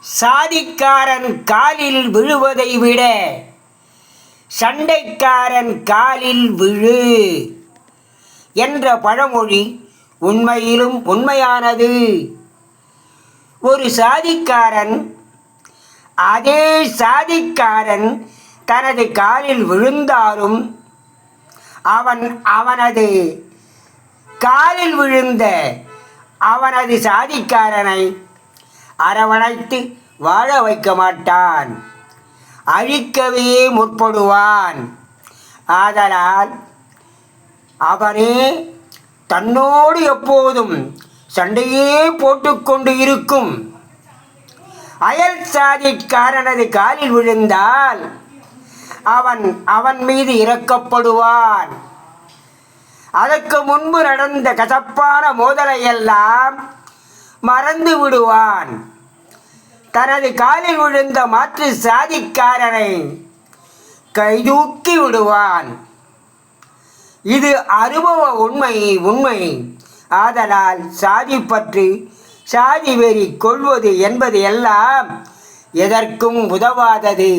சாதிக்காரன் காலில் விழுவதை விட சண்டைக்காரன் காலில் விழு என்ற பழமொழி உண்மையிலும் உண்மையானது. ஒரு சாதிக்காரன் அதே சாதிக்காரன் தனது காலில் விழுந்தாலும் அவனது காலில் விழுந்த அவனது சாதிக்காரனை அரவணைத்து வாழ வைக்க மாட்டான், அழிக்கவே முற்படுவான். ஆதலால் அவனே தன்னோடு எப்போதும் சண்டையே போட்டுக்கொண்டு இருக்கும் அயல் சாதிக்காரனது காலில் விழுந்தால் அவன் மீது இரக்கப்படுவான். அதற்கு முன்பு நடந்த கசப்பான மோதலையெல்லாம் மறந்து விடுவான். தனது காலில் விழுந்த மாற்று சாதிக்காரனை கைதூக்கி விடுவான். இது அனுபவ உண்மை. ஆதலால் சாதி பற்று, சாதி வெறி கொள்வது என்பது எல்லாம் எதற்கும் உதவாதது.